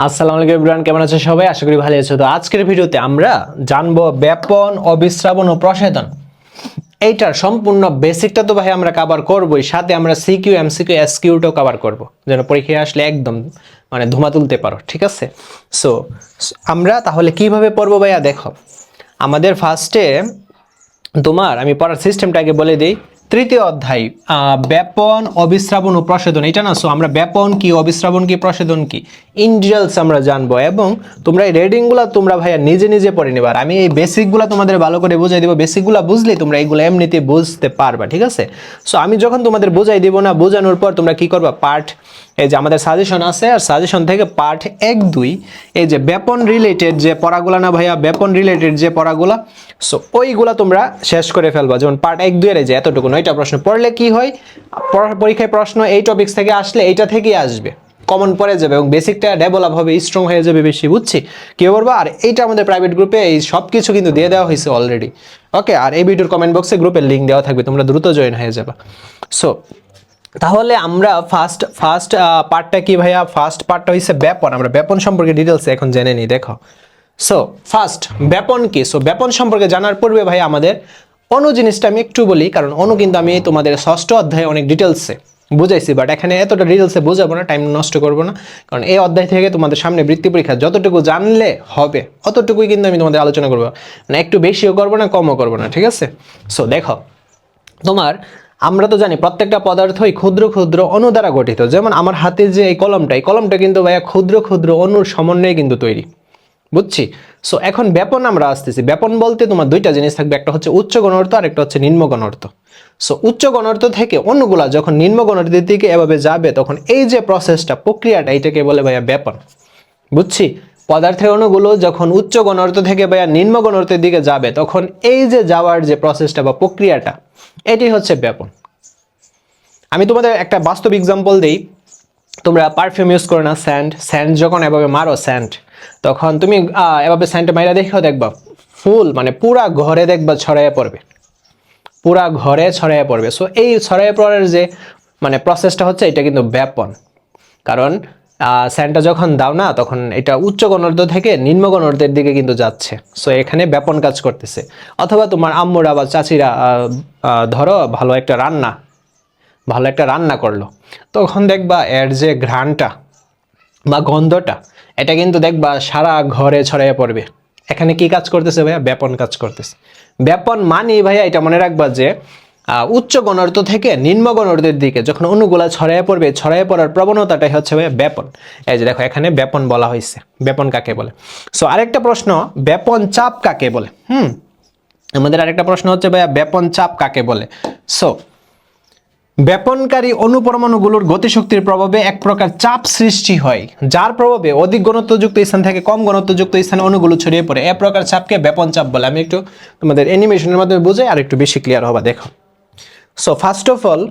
আসসালামু আলাইকুম এভরিওয়ান, কেমন আছো সবাই? আশা করি ভালো আছো। তো আজকের ভিডিওতে আমরা জানবো ব্যাপন, অবিশ্রাবণ ও প্রসাধন। এইটার সম্পূর্ণ বেসিকটা তো ভাই আমরা কভার করবই, সাথে আমরা সিকিউ, এমসিকিউ, এসকিউটাও কভার করব, যেন পরীক্ষায় আসলে একদম ধুমা তুলতে পারো। ঠিক আছে? সো আমরা তাহলে কিভাবে পড়বো ভাইয়া? দেখো, আমাদের ফার্স্টে আমি পড়ার সিস্টেমটা আগে বলে দিই। তৃতীয় অধ্যায়, ব্যাপন, অবিশ্রাবণ ও প্রসাধন, এটা না। সো আমরা ব্যাপন কি, অবিশ্রাবণ কি, প্রসাধন কি, ইন ডিটেলস আমরা জানবো। এবং তোমরা এই রিডিংগুলো তোমরা ভাইয়া নিজে নিজে পড়ে নিবা। আর আমি এই বেসিকগুলো তোমাদের ভালো করে বুঝাই দিব। বেসিকগুলো বুঝলেই তোমরা এইগুলো এমনিতে বুঝতে পারবা। ঠিক আছে? সো আমি যখন তোমাদের বুঝাই দিব না, বোঝানোর পর তোমরা কি করবা, পার্ট, এই যে আমাদের সাজেশন আছে, আর সাজেশন থেকে পার্ট 1-2, এই যে ব্যাপন রিলেটেড যে পড়াগুলা না ভাইয়া, ব্যাপন রিলেটেড যে পড়াগুলা, সো ওইগুলা তোমরা শেষ করে ফেলবা। যেমন পার্ট 1-2 এর যে এতটুকু 9টা প্রশ্ন পড়লে কি হয়, পরীক্ষায় প্রশ্ন এই টপিকস থেকে আসলে এইটা থেকেই আসবে, কমন পড়ে যাবে এবং বেসিকটা ডেভেলপ হবে, স্ট্রং হয়ে যাবে বেশি। বুঝছি কি করবো? আর এইটা আমাদের প্রাইভেট গ্রুপে এই সব কিছু কিন্তু দিয়ে দেওয়া হয়েছে অলরেডি। ওকে, আর এই ভিডিওর কমেন্ট বক্সে গ্রুপের লিঙ্ক দেওয়া থাকবে, তোমরা দ্রুত জয়েন হয়ে যাবে। সো তাহলে আমরা ফার্স্ট পার্টটা কি ভাইয়া? ফার্স্ট পার্টটা হচ্ছে ব্যাপন। আমরা ব্যাপন সম্পর্কে ডিটেলসে এখন জেনে নিই। দেখো, সো ফার্স্ট ব্যাপন কি? সো ব্যাপন সম্পর্কে জানার পূর্বে ভাই আমাদের অণু জিনিসটা আমি একটু বলি, কারণ অণু কিন্তু আমি তোমাদের ষষ্ঠ অধ্যায়ে অনেক ডিটেলসে বুঝাইছি, বাট এখানে এতটা ডিটেলসে বোঝাবো না, টাইম নষ্ট করবো না। কারণ এই অধ্যায় থেকে তোমাদের সামনে বৃত্তি পরীক্ষা যতটুকু জানলে হবে অতটুকুই কিন্তু আমি তোমাদের আলোচনা করবো, মানে একটু বেশিও করবো না, কমও করবো না। ঠিক আছে? সো দেখো, আমরা তো জানি প্রত্যেকটা পদার্থই ক্ষুদ্র ক্ষুদ্র অণু দ্বারা গঠিত। যেমন আমার হাতে যে এই কলমটা কিন্তু ভাইয়া ক্ষুদ্র ক্ষুদ্র অণুর সমন্বয়ে কিন্তু তৈরি। বুঝছি? সো এখন ব্যাপন আমরা আসতেছি। ব্যাপন বলতে তোমার দুইটা জিনিস থাকবে, একটা হচ্ছে উচ্চ গণর্থ আর একটা হচ্ছে নিম্ন গণর্থ। সো উচ্চ গণর্থ থেকে অণুগুলা যখন নিম্ন গণর্থের দিকে এভাবে যাবে, তখন এই যে প্রসেসটা, প্রক্রিয়াটা, এটাকে বলে ভাইয়া ব্যাপন। বুঝছি? পদার্থের অণুগুলো যখন উচ্চ গণর্থ থেকে ভাইয়া নিম্ন গণর্থের দিকে যাবে, তখন এই যে যাওয়ার যে প্রসেসটা বা প্রক্রিয়াটা, এটি হচ্ছে ব্যাপন। আমি তোমাদের একটা বাস্তব এক্সাম্পল দেই। তোমরা পারফিউম ইউজ করো না, স্যান্ড যখন এভাবে মারো স্যান্ড, তখন তুমি এভাবে স্যান্ড মাইরা দেখো, দেখবা ফুল পুরা ঘরে দেখবা ছড়াইয়া পড়বে, পুরা ঘরে ছড়াইয়া পড়বে। সো এই ছড়াইয়া পড়ার যে প্রসেসটা হচ্ছে, এটা কিন্তু ব্যাপন। কারণ স্যান্ডটা যখন দাও না, তখন এটা উচ্চ গণর্থ থেকে নিম্ন গণর্থের দিকে কিন্তু যাচ্ছে। সো এখানে ব্যাপন কাজ করতেছে। অথবা তোমার আম্মুরা বা চাচিরা ধরো ভালো একটা রান্না করলো, তখন দেখবা এর যে ঘ্রাণটা বা গন্ধটা, এটা কিন্তু দেখবা সারা ঘরে ছড়াইয়া পড়বে। এখানে কি কাজ করতেছে ভাইয়া? ব্যাপন কাজ করতেছে। ব্যাপন মানে ভাইয়া এটা মনে রাখবা যে উচ্চ গণর্থ থেকে নিম্ন গণর্থের দিকে যখন অণুগুলা ছড়াইয়া পড়বে, ছড়াইয়া পড়ার প্রবণতাটাই হচ্ছে ভাইয়া ব্যাপন। এই যে দেখো, এখানে ব্যাপন বলা হয়েছে। ব্যাপন কাকে বলে? সো আরেকটা প্রশ্ন, ব্যাপন চাপ কাকে বলে? আমাদের আরেকটা প্রশ্ন হচ্ছে ভাইয়া, ব্যাপন চাপ কাকে বলে? সো ব্যাপনকারী অণুপরমাণুগুলোর গতিশক্তির প্রভাবে এক প্রকার চাপ সৃষ্টি হয়, যার প্রভাবে অধিক ঘনত্বযুক্ত স্থান থেকে কম ঘনত্বযুক্ত স্থানে অণুগুলো ছড়িয়ে পড়ে। এ প্রকার চাপকে ব্যাপন চাপ বলে। আমি একটু তোমাদের অ্যানিমেশনের মাধ্যমে বুঝাই, আর একটু বেশি ক্লিয়ার হবা। দেখো, সো ফার্স্ট অফ অল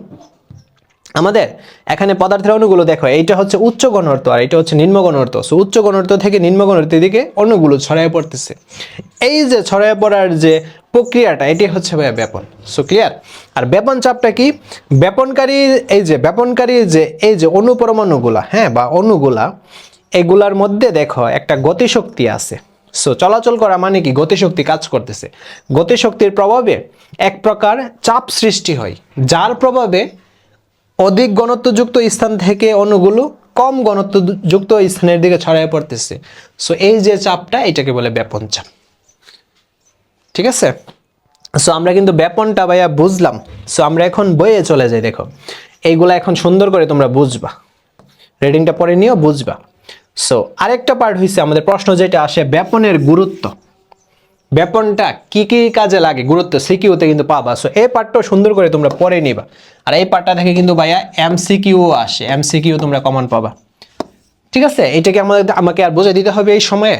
আমাদের এখানে পদার্থের অণুগুলো দেখো, এইটা হচ্ছে উচ্চ ঘনত্ব আর এটা হচ্ছে নিম্ন ঘনত্ব। সো উচ্চ ঘনত্ব থেকে নিম্ন ঘনত্বের দিকে অণুগুলো ছড়ায় পড়তেছে। এই যে ছড়ায় পড়ার যে প্রক্রিয়াটা, এটি হচ্ছে ভাইয়া ব্যাপন। So clear? আর ব্যাপন চাপটা কি? ব্যাপনকারী এই যে অণুপরমাণুগুলা, হ্যাঁ, বা অণুগুলা, এগুলার মধ্যে দেখো একটা গতিশক্তি আছে। সো চলাচল করা মানে কি? গতিশক্তি কাজ করতেছে। গতিশক্তির প্রভাবে এক প্রকার চাপ সৃষ্টি হয়, যার প্রভাবে অধিক ঘনত্বযুক্ত স্থান থেকে অণুগুলো কম ঘনত্বযুক্ত স্থানের দিকে ছড়ায় পড়তেছে। সো এই যে চাপটা, এটাকে বলে ব্যাপন চাপ। ঠিক আছে? সো আমরা কিন্তু ব্যাপনটা ভাইয়া বুঝলাম। সো আমরা এখন বইয়ে চলে যাই। দেখো, এইগুলা এখন সুন্দর করে তোমরা বুঝবা, রিডিংটা পড়ে নিও, বুঝবা। সো আরেকটা পার্ট হইছে আমাদের প্রশ্ন যেটা আসে, ব্যাপনের গুরুত্ব। ব্যাপনটা কি কি কাজে লাগে, গুরুত্ব সিকিউতে কিন্তু পাবা। সো এই পার্টটা সুন্দর করে তোমরা পড়ে নিবা। আর এই পার্টটা থেকে কিন্তু ভাইয়া এমসিকিউ আসে, এমসিকিউ তোমরা কমন পাবা। ঠিক আছে? এটাকে আমাকে আর বুঝাই দিতে হবে এই সময়ে?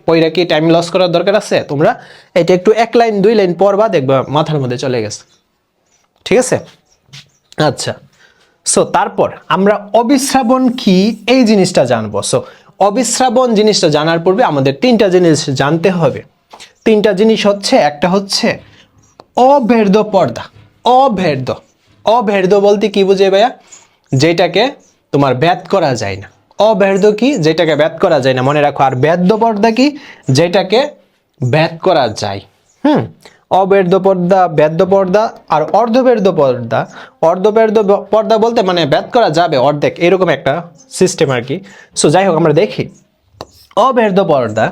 পয়রা কি টাইম লস করার দরকার আছে? তোমরা এটা একটু 1 লাইন 2 লাইন পড়বা, দেখবা মাথার মধ্যে চলে গেছে। ঠিক আছে? আচ্ছা, সো তারপর আমরা অবিশ্রাবণ কি এই জিনিসটা জানবো। সো অবিশ্রাবণ জিনিসটা জানার পূর্বে আমাদের 3টা জিনিস জানতে হবে। 3টা জিনিস হচ্ছে, একটা হচ্ছে অভেদ্য পর্দা। অভেদ্য বলতে কি বুঝে ভাইয়া? যেটাকে তোমার ভেদ করা যায় না। অব্যাহত কি, যেটাকে ব্যাদ করা যায় না, মনে রাখো। আর ব্যাদ্য পর্দা কি, যেটাকে ব্যাদ করা যায়। অব্যাহত পর্দা, ব্যাদ্য পর্দা আর অর্ধব্যাদ্য পর্দা। অর্ধব্যাদ্য পর্দা বলতে মানে ব্যাদ করা যাবে অর্ধেক, এরকম একটা সিস্টেম আর কি। সো যাই হোক, আমরা দেখি অব্যাহত পর্দা,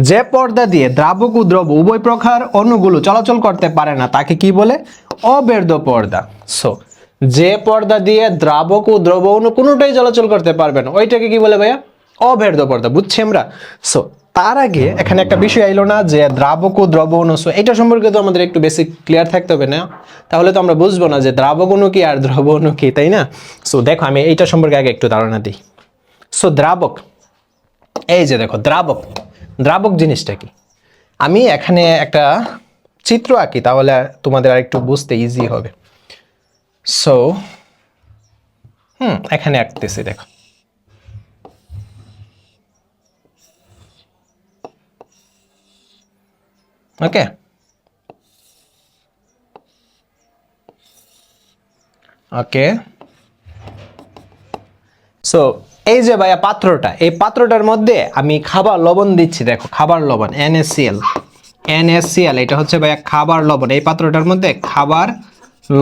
যে পর্দা দিয়ে দ্রাবক ও দ্রব উভয় প্রকার অণুগুলো চলাচল করতে পারে না তাকে কি বলে? অব্যাহত পর্দা। সো যে পর্দা দিয়ে দ্রাবক ও দ্রব অণু কোনোটাই চলাচল করতে পারবে না ওইটাকে কি বলে ভাইয়া? অব্যাহত পর্দা। বুঝছি আমরা? সো তার আগে এখানে একটা বিষয় আইলো না যে দ্রাবক ও দ্রব অণু, সো এটা সম্পর্কে তো আমাদের একটু বেসিক ক্লিয়ার থাকতে হবে না? তাহলে তো আমরা বুঝবো না যে দ্রাবক অণু কি আর দ্রব অণু কি, তাই না? সো দেখো আমি এইটা সম্পর্কে আগে একটু ধারণা দিই। সো দ্রাবক, এই যে দেখো দ্রাবক, দ্রাবক জিনিসটা কি, আমি এখানে একটা চিত্র আঁকি তাহলে তোমাদের আর একটু বুঝতে ইজি হবে। সো এখানে আঁকতেছি, দেখো। ওকে, ওকে। সো এই যে ভাইয়া পাত্রটা, এই পাত্রটার মধ্যে আমি খাবার লবণ দিচ্ছি, দেখো খাবার লবণ NaCl, NaCl, এটা হচ্ছে ভাইয়া খাবার লবণ। এই পাত্রটার মধ্যে খাবার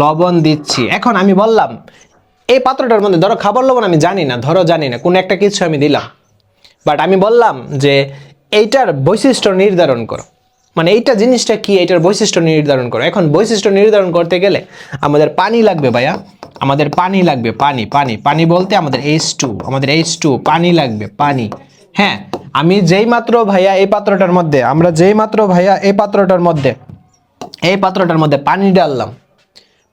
লবণ দিচ্ছি। এখন আমি বললাম এই পাত্রটার মধ্যে ধরো খাবার লবণ আমি জানি না, ধরো জানি না, কোনো একটা কিছু আমি দিলাম, বাট আমি বললাম যে এইটার বৈশিষ্ট্য নির্ধারণ করো, মানে এইটা জিনিসটা কি, এইটার বৈশিষ্ট্য নির্ধারণ করো। এখন বৈশিষ্ট্য নির্ধারণ করতে গেলে আমাদের পানি লাগবে ভাইয়া, আমাদের পানি লাগবে, পানি পানি পানি বলতে আমাদের H2, আমাদের H2 পানি লাগবে, পানি। হ্যাঁ, আমি যেই মাত্র ভাইয়া এই পাত্রটার মধ্যে, আমরা যেই মাত্র ভাইয়া এই পাত্রটার মধ্যে পানি ডাললাম,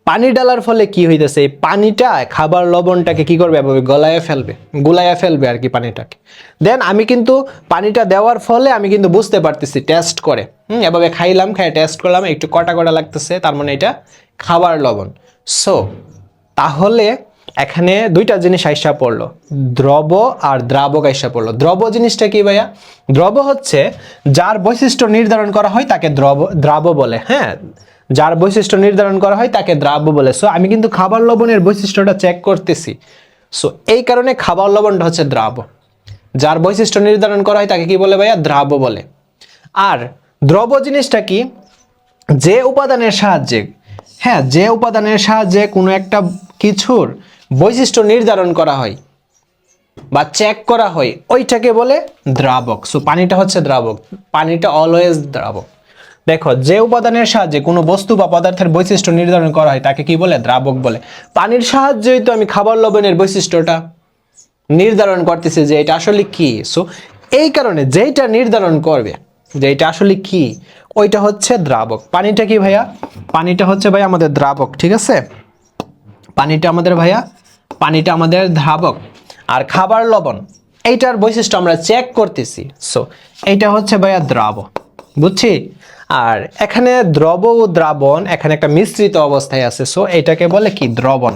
পানি ডালার ফলে কি হইতেছে, এই পানিটা খাবার লবণটাকে কি করবে, গুলাইয়া ফেলবে আর কি পানিটাকে। দেন আমি কিন্তু পানিটা দেওয়ার ফলে আমি কিন্তু বুঝতে পারতেছি টেস্ট করে, এভাবে খাইলাম, খাই টেস্ট করলাম, একটু কটা কটা লাগতেছে, তার মানে এটা খাবার লবণ। সো তাহলে এখানে দুইটা জিনিস আইসা পড়লো, দ্রব আর দ্রাবক আইসা পড়লো। দ্রব জিনিসটা কি ভাইয়া? দ্রব হচ্ছে যার বৈশিষ্ট্য নির্ধারণ করা হয় তাকে দ্রাব বলে। হ্যাঁ, যার বৈশিষ্ট্য নির্ধারণ করা হয় তাকে দ্রাব্য বলে। সো আমি কিন্তু খাবার লবণের বৈশিষ্ট্যটা চেক করতেছি, সো এই কারণে খাবার লবণটা হচ্ছে দ্রাব্য। যার বৈশিষ্ট্য নির্ধারণ করা হয় তাকে কি বলে ভাইয়া? দ্রাব্য বলে। আর দ্রব জিনিসটা কি? যে উপাদানের সাহায্যে, হ্যাঁ, যে উপাদানের সাহায্যে কোনো একটা কিছুর বৈশিষ্ট্য নির্ধারণ করা হয় বা চেক করা হয় ওইটাকে বলে দ্রাবক। সো পানিটা হচ্ছে দ্রাবক, পানিটা অলওয়েজ দ্রাবক। দেখো, যে উপাদানের সাহায্যে কোনো বস্তু বা পদার্থের বৈশিষ্ট্য নির্ধারণ করা হয় তাকে কি বলে? দ্রাবক বলে। পানির সাহায্যেই তো আমি খাবার লবণের বৈশিষ্ট্যটা নির্ধারণ করতেছি যে এটা আসলে কি। সো এই কারণে যেইটা নির্ধারণ করবে যে এটা আসলে কি, ওইটা হচ্ছে দ্রাবক। পানিটা কি ভাইয়া? পানিটা হচ্ছে ভাইয়া আমাদের দ্রাবক, ঠিক আছে? পানিটা আমাদের ভাইয়া, পানিটা আমাদের দ্রাবক। আর খাবার লবণ, এইটার বৈশিষ্ট্য আমরা চেক করতেছি, সো এইটা হচ্ছে ভাইয়া দ্রাবক। বুঝছি? আর এখানে দ্রব ও দ্রাবণ এখানে একটা মিশ্রিত অবস্থায় আছে, সো এটাকে বলে কি? দ্রবণ,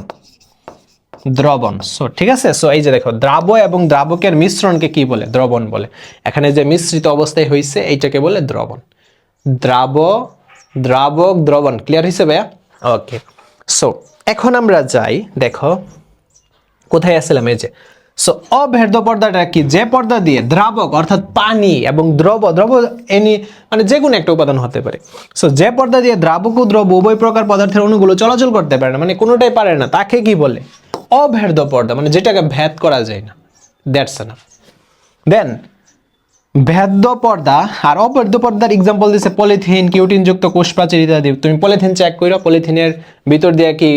দ্রবণ। সো ঠিক আছে, সো এই যে দেখো দ্রাব এবং দ্রাবকের মিশ্রণকে কি বলে? দ্রবণ বলে। এখানে যে মিশ্রিত অবস্থায় হয়েছে এইটাকে বলে দ্রবণ। দ্রাব, দ্রাবক, দ্রবণ। ক্লিয়ার হয়েছে ভাইয়া? ওকে। সো এখন আমরা যাই, দেখো কোথায় আসছিলাম, এই যে। সো অভেদ্য পর্দাটা কি? যে পর্দা দিয়ে দ্রাবক অর্থাৎ পানি এবং দ্রব, এনি মানে যে কোনো একটা উপাদান হতে পারে। সো যে পর্দা দিয়ে দ্রাবক ও দ্রব উভয় প্রকার পদার্থের অণুগুলো চলাচল করতে পারে না, মানে কোনোটাই পারে না, তাকে কি বলে? অভেদ্য পর্দা, মানে যেটাকে ভেদ করা যায় না। That's enough. দেন ভেদ্য পর্দা আর অভেদ্য পর্দার এক্সাম্পল দিচ্ছে পলিথিন, কিউটিন যুক্ত কোষ প্রাচীর ইত্যাদি। তুমি পলিথিন চেক করো, পলিথিনের ভিতর দিয়ে কি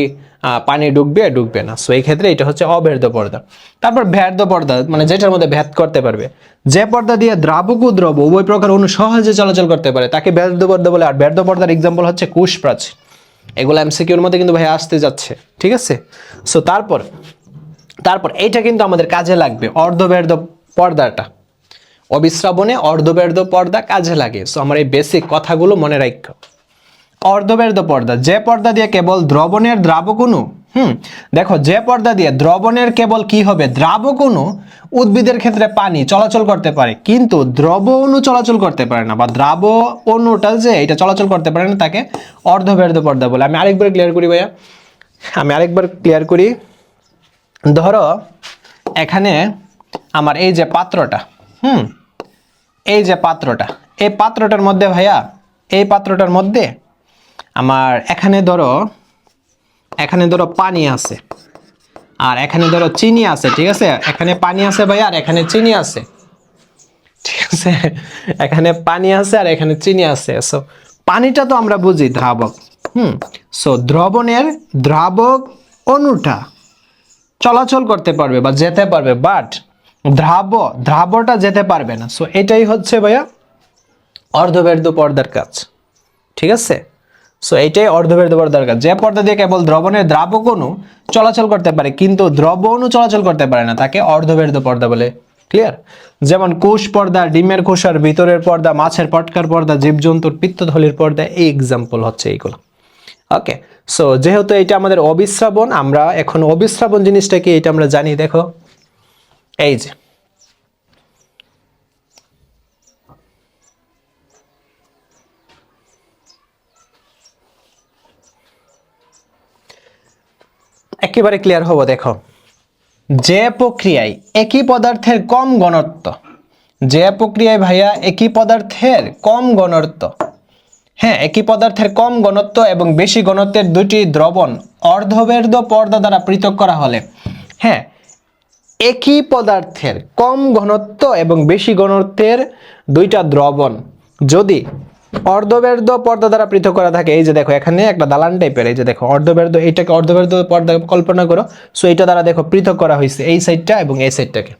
পানি ঢুকবে না। সো এই ক্ষেত্রে এটা হচ্ছে অভেদ্য পর্দা। তারপর ভেদ্য পর্দা, মানে যেটার মধ্যে ভেদ করতে পারবে, যে পর্দা দিয়ে দ্রাবক ও দ্রব উভয় প্রকার অণু সহজে চলাচল করতে পারে তাকে ভেদ্য পর্দা বলে। আর ভেদ্য পর্দার এক্সাম্পল হচ্ছে কোষ প্রাচীর। এগুলো এমসিকিউর মধ্যে কিন্তু ভাই আসতে যাচ্ছে, ঠিক আছে? সো তারপর এইটা কিন্তু আমাদের কাজে লাগবে, অর্ধভেদ্য পর্দাটা। অবিশ্রাবণে অর্ধভেদ্য পর্দা কাজে লাগে। সো আমার এই বেসিক কথাগুলো মনে রাখো। অর্ধভেদ্য পর্দা, যে পর্দা দিয়ে কেবল দ্রবণের দ্রাবক অণু, দেখো যে পর্দা দিয়ে দ্রবণের কেবল কি হবে? দ্রাবক অণু, উদ্ভিদের ক্ষেত্রে পানি চলাচল করতে পারে কিন্তু দ্রব অণু চলাচল করতে পারে না, বা দ্রাব অণুটা যে এটা চলাচল করতে পারে না তাকে অর্ধভেদ্য পর্দা বলে। আমি আরেকবার ক্লিয়ার করি ভাইয়া, ধরো এখানে আমার এই যে পাত্রটা, এই যে পাত্রটা, এই পাত্রটার মধ্যে ভাইয়া, এই পাত্রটার মধ্যে আমার এখানে ধরো পানি আছে, আর এখানে ধরো চিনি আছে, ঠিক আছে? এখানে পানি আছে ভাইয়া, আর এখানে চিনি আছে, ঠিক আছে? এখানে পানি আছে আর এখানে চিনি আছে। সো পানিটা তো আমরা বুঝি দ্রাবক, সো দ্রাবক অনুটা চলাচল করতে পারবে বা যেতে পারবে, বাট দ্রাবটা যেতে পারবে না। সো এটাই হচ্ছে ভাইয়া অর্ধবের্ধ পর্দার কাজ, ঠিক আছে? সো এইটাই অর্ধবের্ধ পর্দার কাজ। যে পর্দা দিয়ে কেবল দ্রাবক অণু চলাচল করতে পারে কিন্তু দ্রব অণু চলাচল করতে পারে না, তাকে অর্ধবের্ধ পর্দা বলে। ক্লিয়ার? যেমন কোষ পর্দা, ডিমের খোসার ভিতরের পর্দা, মাছের পটকার পর্দা, জীবজন্তুর পিত্তথলির পর্দা, এই এক্সাম্পল হচ্ছে এইগুলো। ওকে, সো যেহেতু এটা আমাদের অবিশ্রাবণ, আমরা এখন অবিশ্রাবণ জিনিসটা কি এটা আমরা জানি। দেখো এই যে একেবারে ক্লিয়ার হবো। দেখো, যে প্রক্রিয়ায় একই পদার্থের কম ঘনত্ব, যে প্রক্রিয়ায় ভাইয়া একই পদার্থের কম ঘনত্ব, হ্যাঁ, একই পদার্থের কম ঘনত্ব এবং বেশি ঘনত্বের দুটি দ্রবণ অর্ধবের্ধ পর্দা দ্বারা পৃথক করা হলে, হ্যাঁ, একই পদার্থের কম ঘনত্ব এবং বেশি ঘনত্বের দুইটা দ্রবণ যদি অর্ধবের্ধ পর্দা দ্বারা পৃথক করা থাকে, এই যে দেখো এখানে একটা দালান টাইপের, এই যে দেখো অর্ধবের্ধ, এইটাকে অর্ধবের্ধ পর্দা কল্পনা করো। সো এটা দ্বারা দেখো পৃথক করা হয়েছে এই সাইডটা এবং এই সাইডটাকে।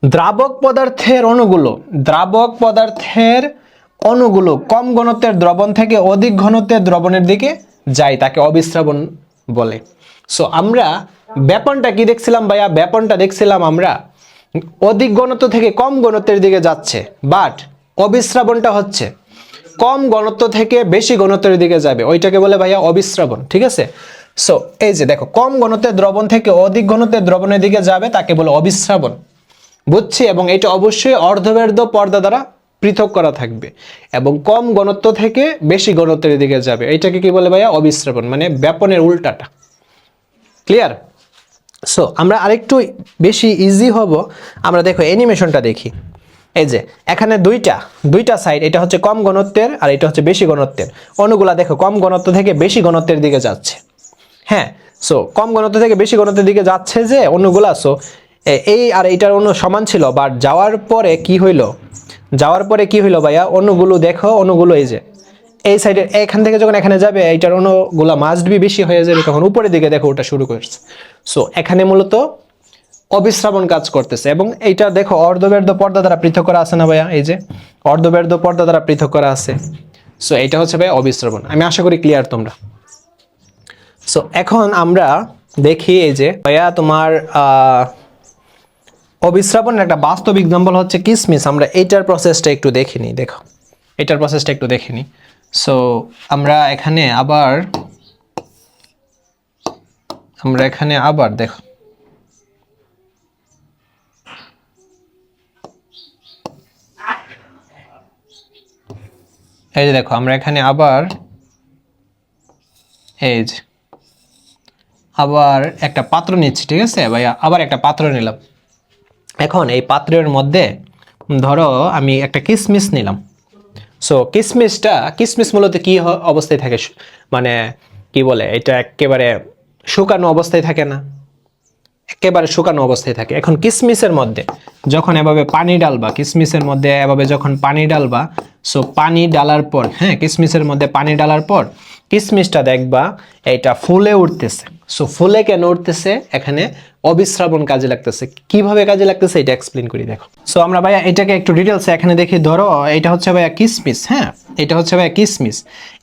দ্রাবক পদার্থের অণুগুলো কম ঘনত্বের দ্রবণ থেকে অধিক ঘনত্বের দ্রবণের দিকে যায়, তাকে অবিশ্রাবণ বলে। সো আমরা ব্যাপনটা কি দেখছিলাম ভাইয়া? ব্যাপনটা দেখছিলাম আমরা অধিক ঘনত্ব থেকে কম ঘনত্বের দিকে যাচ্ছে, বাট অবিশ্রাবণটা হচ্ছে কম ঘনত্ব থেকে বেশি ঘনত্বের দিকে যাবে, ওইটাকে বলে ভাইয়া অবিশ্রাবণ, ঠিক আছে? সো এই যে দেখো, কম ঘনত্বের দ্রবণ থেকে অধিক ঘনত্বের দ্রবণের দিকে যাবে, তাকে বলে অবিশ্রাবণ, বুঝছি? এবং এটা অবশ্যই অর্ধবের্ধ পর্দা দ্বারা পৃথক করা থাকবে এবং কম ঘনত্ব থেকে বেশি ঘনত্বের দিকে যাবে, এইটাকে কি বলে ভাইয়া? অবিশ্রাবণ, মানে ব্যাপনের উল্টাটা। ক্লিয়ার? সো আমরা আরেকটু বেশি ইজি হব, আমরা দেখো অ্যানিমেশনটা দেখি। এই যে এখানে দুইটা সাইড, এটা হচ্ছে কম ঘনত্বের আর এটা হচ্ছে বেশি ঘনত্বের। অণুগুলা দেখো কম ঘনত্ব থেকে বেশি ঘনত্বের দিকে যাচ্ছে, হ্যাঁ। সো কম ঘনত্ব থেকে বেশি ঘনত্বের দিকে যাচ্ছে যে অণুগুলা, সো এই আর এইটার অণু সমান ছিল, বাট যাওয়ার পরে কি হইলো ভাইয়া? অণুগুলো দেখো, অণুগুলো এই যে এই সাইডে, এখান থেকে যখন এখানে যাবে এইটার অণুগুলা মাস্ট বি বেশি হয়ে যাবে, তখন উপরের দিকে দেখো ওটা শুরু করছে। সো এখানে মূলত অবিশ্রাবণ কাজ করতেছে। এবং এইটা দেখো অর্ধবের্ধ পর্দা দ্বারা পৃথক করা আছে না ভাইয়া? এই যে অর্ধবের্ধ পর্দা দ্বারা পৃথক করা আছে। সো এইটা হচ্ছে ভাইয়া অবিশ্রাবণ। আমি আশা করি ক্লিয়ার তোমরা। সো এখন আমরা দেখি, এই যে ভাইয়া তোমার অবিশ্রাবণের একটা বাস্তব এক্সাম্পল হচ্ছে কিসমিস। আমরা এইটার প্রসেসটা একটু দেখিনি। দেখো এটার প্রসেসটা একটু দেখিনি। সো আমরা এখানে আবার দেখো, এই যে দেখো আমরা এখানে আবার এই যে আবার একটা পাত্র নিচ্ছি, ঠিক আছে ভাইয়া? আবার একটা পাত্র নিলাম। এখন এই পাত্রের মধ্যে ধরো আমি একটা কিসমিস নিলাম। সো কিসমিস মূলত কি অবস্থায় থাকে, মানে কি বলে, এটা একেবারে শুকানো অবস্থায় থাকে না, একেবারে শুকানো অবস্থায় থাকে। এখন কিসমিসের মধ্যে যখন এভাবে পানি ডালবা, সো পানি ডালার পর, হ্যাঁ, কিসমিসের মধ্যে পানি ডালার পর কিসমিসটা দেখবা এটা ফুলে উঠতেছে। সো ফুলে কেন উঠতেছে? এখানে অবিশ্রাবণ কাজে লাগতেছে। কিভাবে কাজে লাগতেছে এটা এক্সপ্লেন করি, দেখো। সো আমরা ভাইয়া এটাকে একটু ডিটেলসে এখানে দেখি। ধরো এটা হচ্ছে ভাইয়া কিসমিস, হ্যাঁ, এটা হচ্ছে ভাইয়া কিসমিস।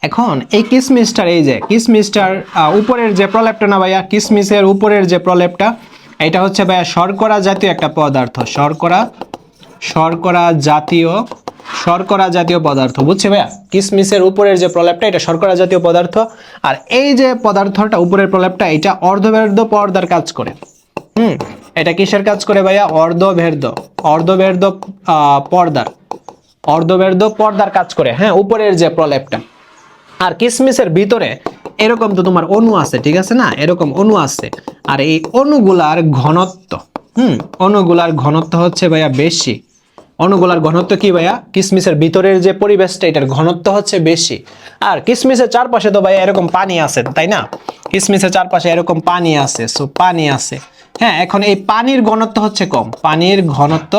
এখন এই কিসমিসটার, এই যে কিসমিসটার উপরের যে প্রলেপটা না ভাইয়া, কিসমিসের উপরের যে প্রলেপটা, এটা হচ্ছে ভাইয়া শর্করা জাতীয় একটা পদার্থ, শর্করা জাতীয় পদার্থ, বুঝছে ভাইয়া? কিসমিসের উপরের যে প্রলেপটা এটা শর্করা জাতীয় পদার্থ, আর এই যে পদার্থটা উপরের প্রলেপটা, এটা অর্ধবের্ধ পর্দার কাজ করে। এটা কিসের কাজ করে ভাইয়া? অর্ধবের্ধ পর্দার কাজ করে, হ্যাঁ, উপরের যে প্রলেপটা। আর কিসমিসের ভিতরে এরকম তো তোমার অণু আছে, ঠিক আছে না? এরকম অণু আছে, আর এই অণুগুলার ঘনত্ব, অণুগুলার ঘনত্ব হচ্ছে ভাইয়া বেশি। অণুগুলার ঘনত্ব কি ভাইয়া? কিসমিসের ভিতরের যে পরিবেশটা এটার ঘনত্ব হচ্ছে বেশি। আর কিসমিসের চারপাশে তো ভাইয়া এরকম পানি আছে, তাই না? কিসমিসের চারপাশে এরকম পানি আছে, সো পানি আছে। হ্যাঁ, এখন এই পানির ঘনত্ব হচ্ছে কম। পানির ঘনত্ব,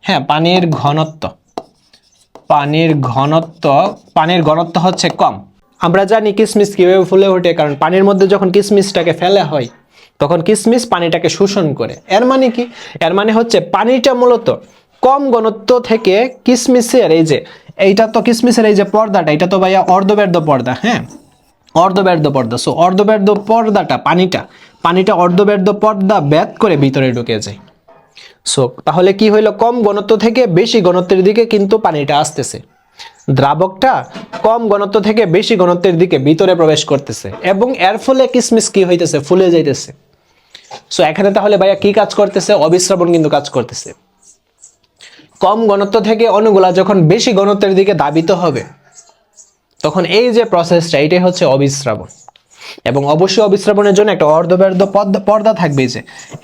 হ্যাঁ পানির ঘনত্ব হচ্ছে কম। আমরা জানি কিসমিস কিভাবে ফুলে ওঠে, কারণ পানির মধ্যে যখন কিসমিসটাকে ফেলা হয় তখন কিসমিস পানিটাকে শোষণ করে। এর মানে কি? এর মানে হচ্ছে পানিটা মূলত কম ঘনত্ব থেকে কিসমিসের এইটা তো কিসমিসের এই যে পর্দাটা, এটা তো ভাইয়া অর্ধব্যার্ধ পর্দা, হ্যাঁ অর্ধব্যার্ধ পর্দা। সো অর্ধব্যার্ধ পর্দাটা পানিটা অর্ধব্যার্ধ পর্দা ভেদ করে ভিতরে ঢুকে যায়। সো তাহলে কি হইলো? কম ঘনত্ব থেকে বেশি ঘনত্বের দিকে কিন্তু পানিটা আসতেছে। দ্রাবকটা কম ঘনত্ব থেকে বেশি ঘনত্বের দিকে ভিতরে প্রবেশ করতেছে এবং এর ফলে কিসমিস কি হইতেছে? ফুলে যাইতেছে। সো এখানে তাহলে ভাইয়া কি কাজ করতেছে? অবিস্রাবণ কিন্তু কাজ করতেছে। কম ঘনত্ব থেকে অণুগুলা যখন বেশি ঘনত্বের দিকে ধাবিত হবে তখন এই যে প্রসেসটা, এটাই হচ্ছে অবিস্রাবণ। এবং অবশ্যই অবিস্রাবণের জন্য একটা অর্ধব্যার্ধ পর্দা থাকবে।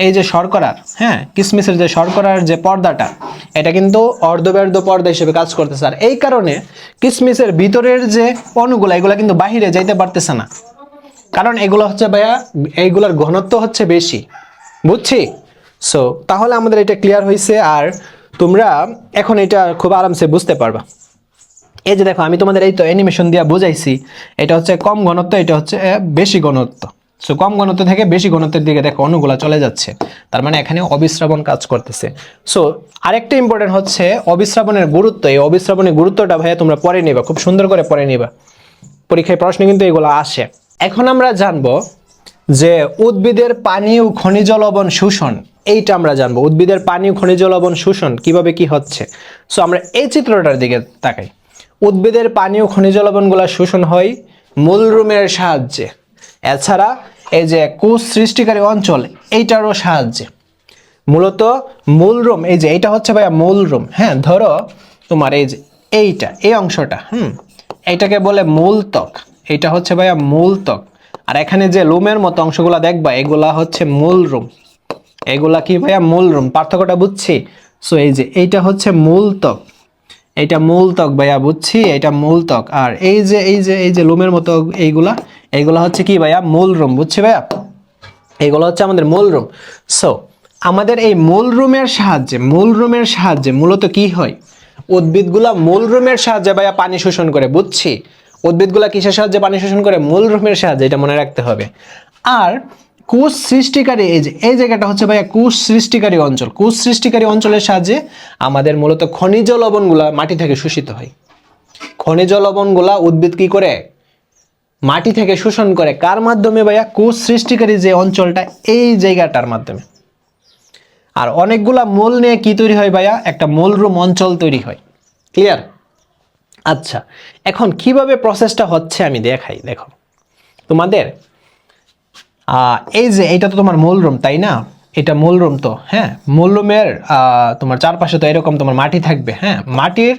এই যে শর্করার, হ্যাঁ কিসমিসের যে শর্করার যে পর্দাটা, এটা কিন্তু অর্ধব্যার্ধ পর্দা হিসেবে কাজ করতেছে। আর এই কারণে কিসমিসের ভিতরের যে অণুগুলা এগুলা কিন্তু বাহিরে যাইতে পারতেছে না, কারণ এগুলো হচ্ছে ভাইয়া এইগুলার ঘনত্ব হচ্ছে বেশি। বুঝছি? সো তাহলে আমাদের এটা ক্লিয়ার হয়েছে। আর তোমরা এখন এটা খুব আরামসে বুঝতে পারবা। এই যে দেখো, আমি তোমাদের এই তো অ্যানিমেশন দিয়ে বুঝাইছি, এটা হচ্ছে কম ঘনত্ব, এটা হচ্ছে বেশি ঘনত্ব। সো কম ঘনত্ব থেকে বেশি ঘনত্বের দিকে দেখো অণুগুলা চলে যাচ্ছে, তার মানে এখানে অবিস্রাবণ কাজ করতেছে। সো আরেকটা ইম্পর্টেন্ট হচ্ছে অবিস্রাবণের গুরুত্ব। এই অবিস্রাবণের গুরুত্বটা ভাইয়া তোমরা পড়ে নিবা, খুব সুন্দর করে পড়ে নিবা, পরীক্ষায় প্রশ্ন কিন্তু এগুলো আসে। এখন আমরা জানবো যে উদ্ভিদের পানি ও খনিজ লবণ শোষণ, এইটা আমরা জানবো উদ্ভিদের পানি ও খনিজ লবণ শোষণ কিভাবে কি হচ্ছে। সো আমরা এই চিত্রটার দিকে তাকাই। উদ্ভিদের পানি ও খনিজ লবণগুলো শোষণ হয় মূলরুমের সাহায্যে, এছাড়া এই যে কোষ সৃষ্টিকারী অঞ্চল এইটারও সাহায্যে। মূলত মূলরুম, এই যে এটা হচ্ছে ভাইয়া মূলরুম, হ্যাঁ ধরো তোমার এই যে এই অংশটা, এইটাকে বলে মূলত্বক, এটা হচ্ছে ভাইয়া মূলত্বক। আর এখানে যে লুমের মতো অংশগুলা দেখবা এগুলা হচ্ছে মূলরুম। এগুলা কি ভাইয়া? মূলরুম। পার্থক্যটা বুঝছি? সো এই যে এইটা হচ্ছে মূলত্বক, এটা মূলত্বক ভাইয়া, বুঝছি এটা মূলত্বক। আর এই যে লুমের মতো এইগুলা হচ্ছে কি ভাইয়া? মূলরুম। বুঝছি ভাইয়া? এইগুলো হচ্ছে আমাদের মূলরুম। সো আমাদের এই মূলরুমের সাহায্যে মূলত কি হয়? উদ্ভিদগুলা মূলরুমের সাহায্যে ভাইয়া পানি শোষণ করে। বুঝছি? উদ্ভিদগুলা কিসের সাহায্যে পানি শোষণ করে? মূলরুমের সাহায্যে, এটা মনে রাখতে হবে। আর কোষ সৃষ্টিকারী এই জায়গাটা হচ্ছে ভাইয়া কোষ সৃষ্টিকারী অঞ্চল। কোষ সৃষ্টিকারী অঞ্চলের সাহায্যে আমাদের মূলত খনিজ লবণগুলা মাটি থেকে শোষিত হয়। খনিজ লবণগুলা উদ্ভিদ কি করে? মাটি থেকে শোষণ করে। কার মাধ্যমে ভাইয়া? কোষ সৃষ্টিকারী যে অঞ্চলটা, এই জায়গাটার মাধ্যমে। আর অনেকগুলা মূল নিয়ে কি তৈরি হয় ভাইয়া? একটা মূলরুম অঞ্চল তৈরি হয়। ক্লিয়ার? আচ্ছা, এখন কিভাবে প্রসেসটা হচ্ছে আমি দেখাই। দেখো তোমাদের এই যে এটা তো তোমার মূলরুম, তাই না? এটা মূলরুম তো, হ্যাঁ মূলরুমের তোমার চারপাশে তো এরকম তোমার মাটি থাকবে, হ্যাঁ মাটির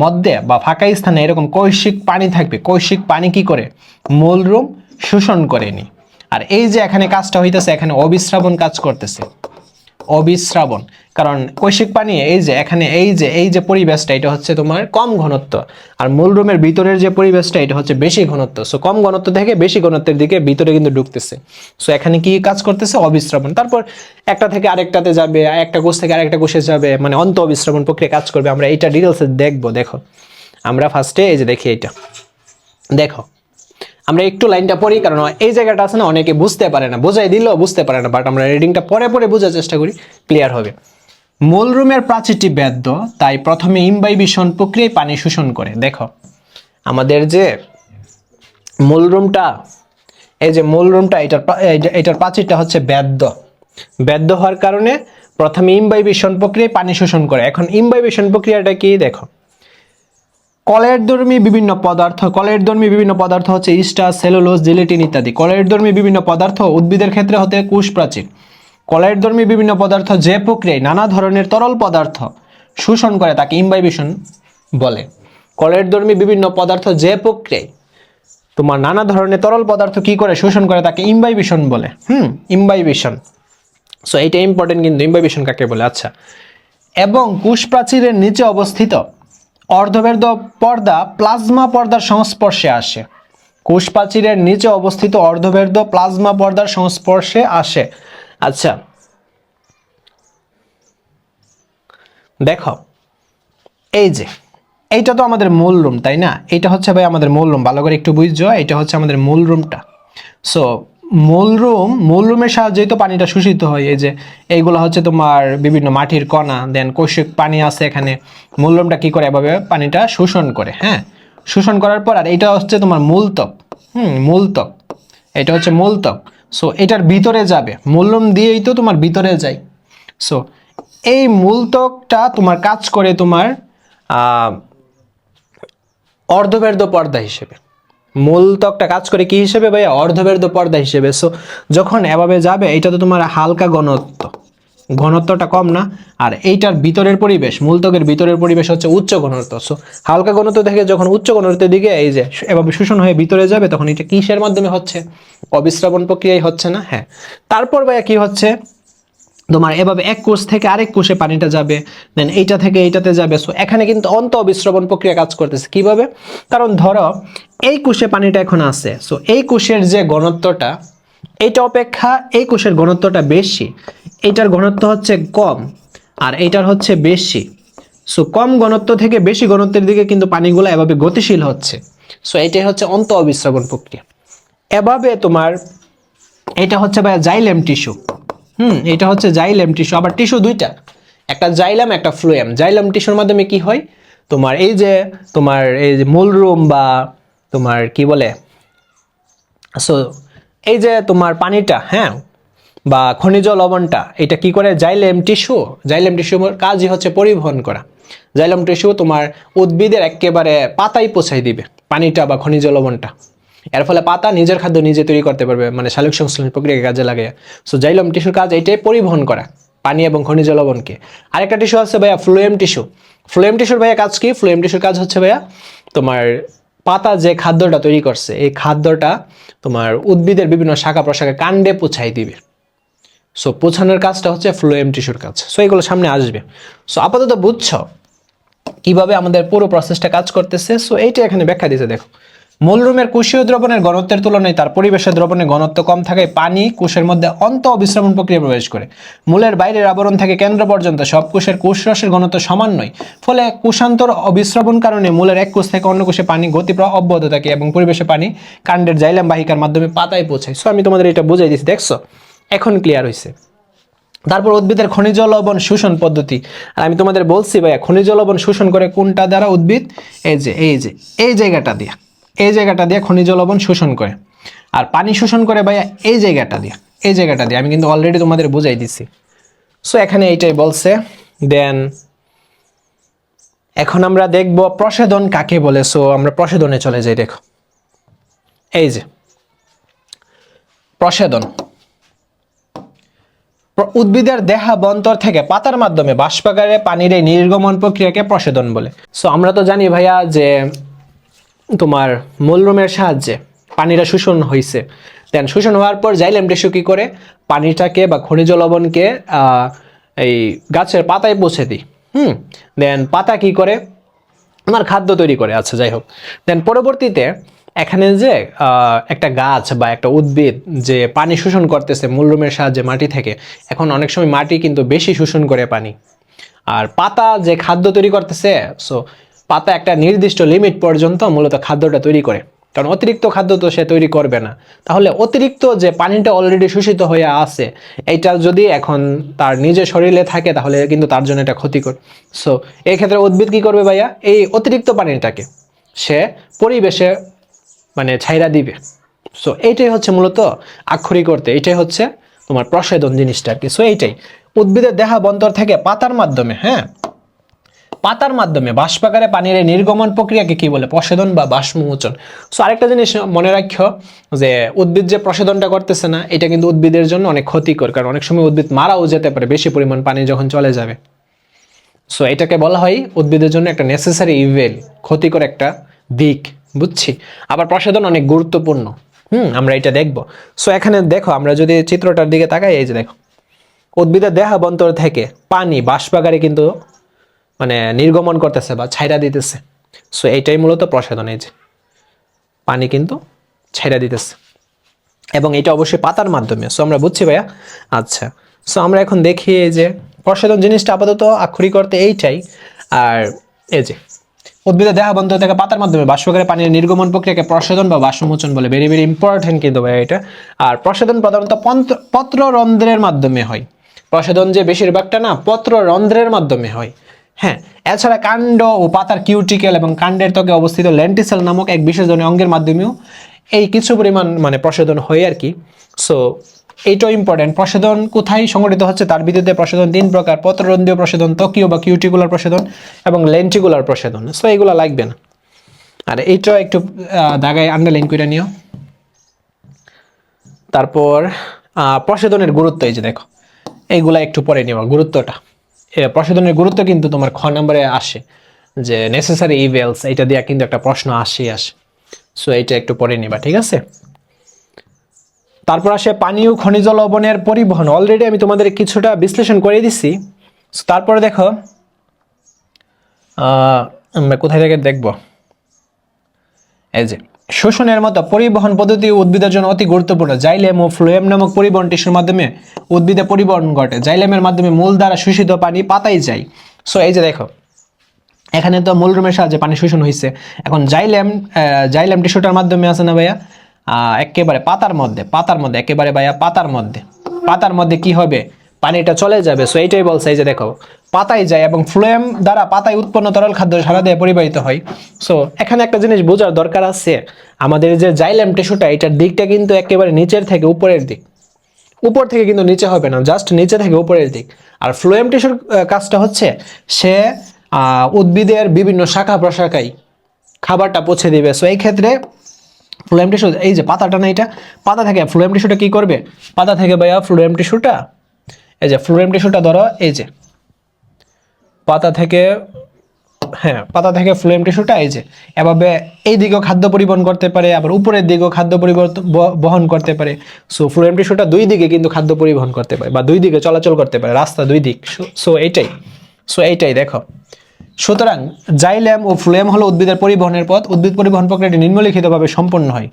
মধ্যে বা ফাঁকা স্থানে এরকম কৈশিক পানি থাকবে। কৈশিক পানি কি করে? মূলরুম শোষণ করে নি। আর এই যে এখানে কাজটা হইতেছে, এখানে অবিস্রাবণ কাজ করতেছে। অবিস্রাবণ, কারণ কৈশিক পানি এখানে এই যে পরিবেশটা, এটা হচ্ছে তোমার কম ঘনত্ব, আর মূলরুমের ভিতরের যে পরিবেশটা এটা হচ্ছে বেশি ঘনত্ব। সো কম ঘনত্ব থেকে বেশি ঘনত্বের দিকে ভিতরে কিন্তু ঢুকতেছে। সো এখানে কি কাজ করতেছে? অবিস্রাবণ। তারপর একটা থেকে আরেকটাতে যাবে, একটা কোষ থেকে আরেকটা কোষে যাবে, মানে অন্ত অবিস্রাবণ প্রক্রিয়া কাজ করবে। আমরা এইটা ডিটেলসে দেখবো। দেখো আমরা ফার্স্টে এই যে দেখি, এইটা দেখো, আমরা একটু লাইনটা পড়ি, কারণ এই জায়গাটা আছে না, অনেকে বুঝতে পারে না, বোঝাই দিলেও বুঝতে পারে না, বাট আমরা রিডিংটা পরে বোঝার চেষ্টা করি, ক্লিয়ার হবে। মূলরুমের প্রাচীরটি ব্যাদ্য, তাই প্রথমে ইমবাইবিশন প্রক্রিয়ায় পানি শোষণ করে। দেখো আমাদের যে মূলরুমটা, এই যে মূলরুমটা, এটার প্রাচীরটা হচ্ছে ব্যাদ্য হওয়ার কারণে প্রথমে ইমবাইবিশন প্রক্রিয়ায় পানি শোষণ করে। এখন ইমবাইবিশন প্রক্রিয়াটা কি? দেখো কলেরধর্মী বিভিন্ন পদার্থ হচ্ছে স্টার্চ, সেলুলোজ, জিলেটিন ইত্যাদি। কলেরধর্মী বিভিন্ন পদার্থ উদ্ভিদের ক্ষেত্রে হতে কোষ প্রাচীর। কলেরধর্মী বিভিন্ন পদার্থ যে প্রক্রিয়ায় নানা ধরনের তরল পদার্থ শোষণ করে তাকে ইমবাইবিশন বলে। কলেরধর্মী বিভিন্ন পদার্থ যে প্রক্রিয়ায় তোমার নানা ধরনের তরল পদার্থ কি করে? শোষণ করে, তাকে ইমবাইবিশন বলে। ইমবাইবিশন। সো এইটা ইম্পর্টেন্ট কিন্তু ইম্বাইবেশন কাকে বলে। আচ্ছা, এবং কোষ প্রাচীরের নিচে অবস্থিত অর্ধবেধ পর্দা প্লাজমা পর্দার সংস্পর্শে আসে। কোষ প্রাচীরের নিচে অবস্থিত অর্ধবেধ প্লাজমা পর্দার সংস্পর্শে আসে। আচ্ছা দেখো, এই যে এইটা তো আমাদের মূল রুম, তাই না? এটা হচ্ছে ভাই আমাদের মূল রুম, ভালো করে একটু বুঝছো, এটা হচ্ছে আমাদের মূল রুমটা। সো মূল রুমের সাহায্যেই তো পানিটা শোষিত হয়। এই যে এইগুলো হচ্ছে তোমার বিভিন্ন মাটির কণা, দেন কৌশিক পানি আছে এখানে। মূল রুমটা কি করে, এভাবে পানিটা শোষণ করে, হ্যাঁ, শোষণ করার পর, আর এটা হচ্ছে তোমার মূলত্বক। মূলত্বক, এটা হচ্ছে মূলত্বক। সো এটার ভিতরে যাবে, মূল রুম দিয়েই তো তোমার ভিতরে যায়। সো এই মূলত্বকটা তোমার কাজ করে তোমার অর্ধবেধ পর্দা হিসেবে। মূলত্বকটা কাজ করে কি হিসেবে ভাইয়া? অর্ধবেধ পর্দা হিসেবে। সো যখন এভাবে যাবে, এটা তো তোমার হালকা ঘনত্বটা কম না, আর এইটার ভিতরের পরিবেশ, মূলত্বকের ভিতরের পরিবেশ হচ্ছে উচ্চ ঘনত্ব। সো হালকা ঘনত্ব থেকে যখন উচ্চ ঘনত্বের দিকে এই যে এভাবে শোষণ হয়ে ভিতরে যাবে, তখন এটা কিসের মাধ্যমে হচ্ছে? অবিস্রাবণ প্রক্রিয়ায় হচ্ছে না? হ্যাঁ। তারপর ভাইয়া কি হচ্ছে, তোমার এভাবে এক কোষ থেকে আরেক কোষে পানিটা যাবে, দেন এইটা থেকে এইটাতে যাবে। সো এখানে কিন্তু অন্ত অবিস্রবণ প্রক্রিয়া কাজ করতেছে। কিভাবে? কারণ ধরো এই কোষে পানিটা এখন আছে, সো এই কোষের যে ঘনত্বটা, এইটা অপেক্ষা এই কোষের ঘনত্বটা বেশি, এইটার ঘনত্ব হচ্ছে কম, আর এইটার হচ্ছে বেশি। সো কম ঘনত্ব থেকে বেশি ঘনত্বের দিকে কিন্তু পানিগুলো এভাবে গতিশীল হচ্ছে। সো এটাই হচ্ছে অন্ত অবিস্রবণ প্রক্রিয়া। এভাবে তোমার এটা হচ্ছে ভাইয়া জাইলেম টিস্যু। এটা হচ্ছে জাইলেম টিস্যু। আবার টিস্যু দুইটা, একটা জাইলাম একটা ফ্লোয়েম। জাইলাম টিস্যুর মাধ্যমে কি হয়, তোমার এই যে মূল রুম বা তোমার কি বলে, সো এই যে তোমার পানিটা, হ্যাঁ, বা খনিজ লবণটা, এটা কি করে? জাইলেম টিস্যুর কাজই হচ্ছে পরিবহন করা। জাইলেম টিস্যু তোমার উদ্ভিদের একেবারে পাতায় পৌঁছাই দিবে পানিটা বা খনিজ লবণটা। এর ফলে পাতা নিজের খাদ্য নিজে তৈরি করতে পারবে, মানে শালক সংশ্লেষণ প্রক্রিয়াকে কাজে লাগে। সো জাইলেম টিস্যুর কাজ এইটাই, পরিবহন করা পানি এবং খনিজ লবণকে। আরেকটা টিস্যু আছে ভাইয়া ফ্লোয়েম টিস্যু। ফ্লোয়েম টিস্যুর ভাইয়া কাজ কি? ফ্লোয়েম টিস্যুর কাজ হচ্ছে ভাইয়া তোমার পাতা যে খাদ্যটা তৈরি করছে, এই খাদ্যটা তোমার উদ্ভিদের বিভিন্ন শাখা প্রশাখা কাণ্ডে পৌঁছাই দিবে। সো পৌঁছানোর কাজটা হচ্ছে ফ্লোয়েম টিস্যুর কাজ। সো এগুলো সামনে আসবে। সো আপাতত বুঝছো কিভাবে আমাদের পুরো প্রসেসটা কাজ করতেছে? সো এইটা এখানে ব্যাখ্যা দিয়েছে। দেখো, মূলরুমের কোষীয় দ্রবণের ঘনত্বের তুলনায় তার পরিবেশের দ্রবণের ঘনত্ব কম থাকায় পানি কোষের মধ্যে অন্ত অবিশ্রাবণ প্রক্রিয়া প্রবেশ করে। মূলের বাইরের আবরণ থেকে কেন্দ্র পর্যন্ত সব কোষের কোষরসের ঘনত্ব সমান নয়। ফলে কোষান্তর অবিশ্রাবণ কারণে মূলের এক কোষ থেকে অন্য কোষে পানি গতি অব্যাহত থাকে এবং পরিবেশে পানি কাণ্ডের জাইলাম বাহিকার মাধ্যমে পাতায় পৌঁছায়। সো আমি তোমাদের এটা বুঝাই দিচ্ছি, দেখছো এখন ক্লিয়ার হয়েছে। তারপর উদ্ভিদের খনিজ লবণ শোষণ পদ্ধতি। আর আমি তোমাদের বলছি ভাইয়া, খনিজ লবণ শোষণ করে কোনটা দ্বারা? উদ্ভিদ এই জায়গাটা দিয়ে খনিজ লবণ শোষণ করে। আর পানি শোষণ করে ভাইয়া এই জায়গাটা দিয়ে। আমি কিন্তু অলরেডি তোমাদের বুঝাই দিছি। সো এখানে এইটাই বলছে। দেন এখন আমরা দেখব প্রসাধন কাকে বলে। সো আমরা প্রসাধনে চলে যাই। দেখো, এই যে প্রসাধন, উদ্ভিদের দেহাবন্তর থেকে পাতার মাধ্যমে বাষ্পাগারে পানির এই নির্গমন প্রক্রিয়াকে প্রসাধন বলে। সো আমরা তো জানি ভাইয়া যে তোমার মূলরুমের সাহায্যে পানিটা শোষণ হয়েছে, দেন শোষণ হওয়ার পর জাইলেম টিস্যু কি করে? পানিটাকে বা খনিজ লবণকে এই গাছের পাতায় পৌঁছে দিই। দেন পাতা কি করে? আমার খাদ্য তৈরি করে। আচ্ছা যাই হোক, দেন পরবর্তীতে এখানে যে একটা গাছ বা একটা উদ্ভিদ যে পানি শোষণ করতেছে মূলরুমের সাহায্যে মাটি থেকে, এখন অনেক সময় মাটি কিন্তু বেশি শোষণ করে পানি, আর পাতা যে খাদ্য তৈরি করতেছে, সো পাতা একটা নির্দিষ্ট লিমিট পর্যন্ত মূলত খাদ্যটা তৈরি করে, কারণ অতিরিক্ত খাদ্য তো সে তৈরি করবে না। তাহলে অতিরিক্ত যে পানিটা অলরেডি শোষিত হয়ে আছে, এইটা যদি এখন তার নিজের শরীরে থাকে তাহলে কিন্তু তার জন্য এটা ক্ষতিকর। সো এই ক্ষেত্রে উদ্ভিদ কি করবে ভাইয়া? এই অতিরিক্ত পানিটাকে সে পরিবেশে মানে ছাইরা দিবে। সো এইটাই হচ্ছে মূলত আক্ষরিক করতে, এইটাই হচ্ছে তোমার প্রসাধন জিনিসটা আর কি। সো এইটাই উদ্ভিদের দেহাবন্তর থেকে পাতার মাধ্যমে বাষ্পাকারে পানির এই নির্গমন প্রক্রিয়াকে কি বলে? প্রসাধন বা বাষ্পমোচন। সো আরেকটা জিনিস মনে রাখো যে উদ্ভিদ যে প্রসাধনটা করতেছে না, এটা কিন্তু উদ্ভিদের জন্য অনেক ক্ষতিকর, কারণ অনেক সময় উদ্ভিদ মারাও যেতে পারে বেশি পরিমাণ পানি যখন চলে যাবে। সো এটাকে বলা হয় উদ্ভিদের জন্য একটা নেসেসারি ইভেল, ক্ষতিকর একটা দিক, বুঝছি। আবার প্রসাধন অনেক গুরুত্বপূর্ণ, আমরা এটা দেখব। সো এখানে দেখো, আমরা যদি চিত্রটার দিকে তাকাই, এই যে দেখো উদ্ভিদের দেহাবন্তর থেকে পানি বাষ্পাকারে কিন্তু মানে নির্গমন করতেছে বা ছাইরা দিতেছে। সো এইটাই মূলত প্রসাধন, এই যে পানি কিন্তু ছাইরা দিতেছে, এবং এটা অবশ্যই পাতার মাধ্যমে। সো আমরা বুঝছি ভাইয়া। আচ্ছা, সো আমরা এখন দেখি এই যে প্রসাধন জিনিসটা আপাতত আক্ষরিক অর্থে এইটাই। আর এই যে উদ্ভিদের দেহাবন্তর থেকে পাতার মাধ্যমে বাষ্পকারে পানির নির্গমন প্রক্রিয়াকে প্রসাধন বা বাষ্পমোচন বলে। ভেরি ভেরি ইম্পর্টেন্ট কিন্তু ভাইয়া এটা। আর প্রসাধন প্রধানত পত্ররন্ধ্রের মাধ্যমে হয়। প্রসাধন যে বেশিরভাগটা না পত্ররন্ধ্রের মাধ্যমে হয়। হ্যাঁ, এছাড়া কাণ্ড ও পাতার কিউটিকেল এবং কাণ্ডের ত্বকে অবস্থিত লেন্টিসেল নামক এক বিশেষ ধরনের অঙ্গের মাধ্যমেও এই কিছু পরিমাণ মানে প্রসাধন হয় আর কি। সো এইটাও ইম্পর্টেন্ট। প্রসাধন কোথায় সংগঠিত হচ্ছে তার ভিত্তিতে প্রসাধন 3 প্রকার: পত্ররন্ধ্রীয় প্রসাধন, ত্বকীয় বা কিউটিকুলার প্রসাধন এবং লেন্টিকুলার প্রসাধন। সো এগুলো লাগবে না। আর এইটাও একটু দাগায় আন্ডারলাইন করে নিও। তারপর প্রসাধনের গুরুত্ব, এই যে দেখো এইগুলা একটু পরে নিও গুরুত্বটা। প্রসাধনের গুরুত্ব কিন্তু তোমার খ নম্বরে আসে, যে নেসেসারি ইভেলস, এটা দিয়ে কিন্তু একটা প্রশ্ন আসে। সো এইটা একটু পরে নিবা, ঠিক আছে। তারপর আসে পানি ও খনিজ লবণের পরিবহন। অলরেডি আমি তোমাদের কিছুটা বিশ্লেষণ করে দিচ্ছি। তারপরে দেখো আমরা কোথায় থেকে দেখব, এই যে শোষণের মতো পরিবহন পদ্ধতি উদ্ভিদের জন্য অতি গুরুত্বপূর্ণ। জাইলেম ও ফ্লোয়েম নামক পরিবহন টিস্যুর মাধ্যমে উদ্ভিদে পরিবহন ঘটে। জাইলেমের মাধ্যমে মূল দ্বারা শোষিত পানি পাতায় যায়। সো এই যে দেখো এখানে তো মূলরুমের সাহায্যে পানি শোষণ হয়েছে। এখন জাইলেম টিস্যুটার মাধ্যমে আছে না ভাইয়া একেবারে পাতার মধ্যে একেবারে ভাইয়া পাতার মধ্যে কি হবে, পানিটা চলে যাবে। সো এইটাই বলছে, এই যে দেখো পাতায় যায় এবং ফ্লোয়েম দ্বারা পাতায় উৎপন্ন তরল খাদ্য সারা দেহে পরিবাহিত হয়। সো এখানে একটা জিনিস বোঝার দরকার আছে, আমাদের যে জাইলেম টিস্যুটা এটার দিকটা কিন্তু একেবারে নিচের থেকে উপরের দিক, উপর থেকে কিন্তু নিচে হবে না, জাস্ট নিচে থেকে উপরের দিক। আর ফ্লোয়েম টিস্যুর কাজটা হচ্ছে সে উদ্ভিদের বিভিন্ন শাখা প্রশাখায় খাবারটা পৌঁছে দিবে। সো এই ক্ষেত্রে ফ্লোয়েম টিস্যু, এই যে পাতাটা না, এটা পাতা থেকে ফ্লোয়েম টিস্যুটা কি করবে, পাতা থেকে ভাইয়া ফ্লোয়েম টিস্যুটা, এই যে ফ্লোয়েম টিস্যুটা ধরো, এই যে পাতা থেকে, হ্যাঁ পাতা থেকে ফ্লোয়েম টিস্যুটা এই যে এভাবে এই দিকেও খাদ্য পরিবহন করতে পারে, আবার উপরের দিকেও খাদ্য বহন করতে পারে। সো ফ্লোয়েম টিস্যুটা দুই দিকে কিন্তু খাদ্য পরিবহন করতে পারে বা দুই দিকে চলাচল করতে পারে, রাস্তা দুই দিক। সো এইটাই দেখো। সুতরাং জাইলেম ও ফ্লোয়েম হলো উদ্ভিদের পরিবহনের পথ। উদ্ভিদ পরিবহন প্রক্রিয়াটি নিম্নলিখিতভাবে সম্পন্ন হয়।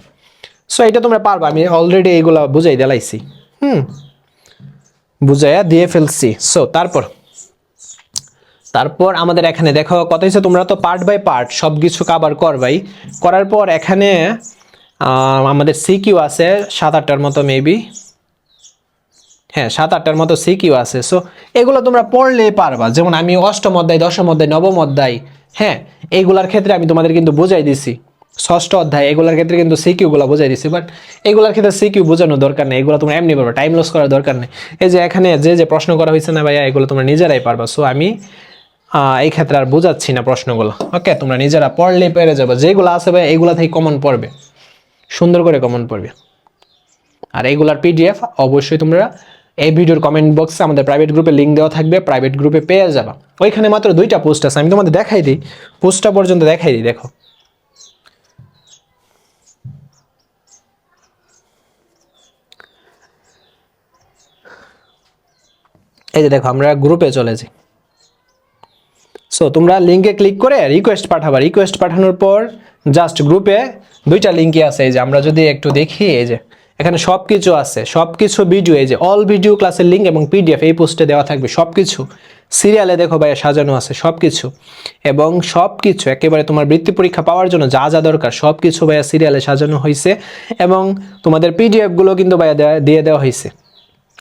সো এটা তোমরা পারবা, আমি অলরেডি এইগুলা বুঝাই দিলাইছি, বুঝাইয়া দিয়ে ফেলছি। সো তারপর আমাদের এখানে দেখো কত হয়েছে, তোমরা তো পার্ট বাই পার্ট সব কিছু কভার করবাই। করার পর এখানে আমাদের সিকিউ আছে 7-8টার মতো, মেবি হ্যাঁ 7-8টার মতো সিকিউ আছে। সো এগুলো তোমরা পড়লেই পারবা। যেমন আমি অষ্টম অধ্যায়, দশম অধ্যায়, নবম অধ্যায়, হ্যাঁ এইগুলার ক্ষেত্রে আমি তোমাদের কিন্তু বুঝাই দিছি। ষষ্ঠ অধ্যায় এগুলোর ক্ষেত্রে কিন্তু সিকিউগুলো বুঝাই দিছি, বাট এগুলোর ক্ষেত্রে সিকিউ বোঝানোর দরকার নেই, এগুলো তোমরা এমনি পারবা, টাইম লস করার দরকার নেই। এই যে এখানে যে প্রশ্ন করা হয়েছে না ভাইয়া, এগুলো তোমরা নিজেরাই পারবা। সো আমি এই ক্ষেত্রে আর বোঝাচ্ছি না প্রশ্নগুলো, ওকে তোমরা নিজেরা পড়লে পেরে যাবে। যেগুলো আছে ভাই এগুলা থেকে কমন পড়বে, সুন্দর করে কমন পড়বে। আর এইগুলার পিডিএফ অবশ্যই তোমরা এই ভিডিওর কমেন্ট বক্সে আমাদের প্রাইভেট গ্রুপে লিঙ্ক দেওয়া থাকবে, প্রাইভেট গ্রুপে পেয়ে যাবা। ওইখানে মাত্র 2টা পোস্ট আছে, আমি তোমাদের দেখাই দিই, পোস্টটা পর্যন্ত দেখাই দিই। দেখো এই যে দেখো আমরা গ্রুপে চলে যাই। সো তোমরা লিঙ্কে ক্লিক করে রিকোয়েস্ট পাঠাবা, রিকোয়েস্ট পাঠানোর পর জাস্ট গ্রুপে 2টা লিঙ্কই আছে। এই যে আমরা যদি একটু দেখি, এই যে এখানে সব কিছু আছে, সব কিছু ভিডিও, এই যে অল ভিডিও ক্লাসের লিঙ্ক এবং পিডিএফ এই পোস্টে দেওয়া থাকবে। সব কিছু সিরিয়ালে দেখো ভাইয়া সাজানো আছে সব কিছু, এবং সব কিছু একেবারে তোমার বৃত্তি পরীক্ষা পাওয়ার জন্য যা যা দরকার সব কিছু ভাইয়া সিরিয়ালে সাজানো হয়েছে, এবং তোমাদের পিডিএফগুলো কিন্তু ভাইয়া দিয়ে দেওয়া হয়েছে।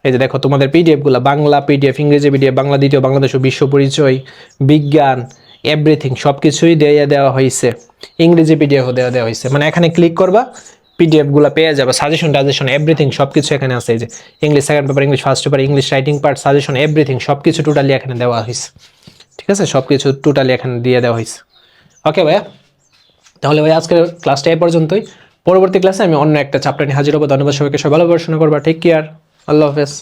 এই যে দেখো তোমাদের পিডিএফগুলো, বাংলা পিডিএফ, ইংরেজি পিডিএফ, বাংলা দ্বিতীয়, বাংলাদেশ ও বিশ্ব পরিচয়, বিজ্ঞান, এভরিথিং সব কিছুই দেওয়া হয়েছে। ইংরেজি পিডিএফও দেওয়া হয়েছে। মানে এখানে ক্লিক করবা, পিডিএফগুলো পেয়ে যাবে, সাজেশন এভরিথিং সব কিছু এখানে আছে। এই যে English second paper, English first paper, English writing part, suggestion everything সব কিছু টোটালি এখানে দেওয়া হয়েছে। ঠিক আছে, সব কিছু টোটালি এখানে দিয়ে দেওয়া হয়েছে। ওকে ভাইয়া, তাহলে ভাই আজকের ক্লাসটা এই পর্যন্তই। পরবর্তী ক্লাসে আমি অন্য একটা চ্যাপ্টার নিয়ে হাজির হবো। ধন্যবাদ সবাইকে, সবাই ভালো পড়াশোনা করবা। টেক কেয়ার, আল্লাহ হাফেজ।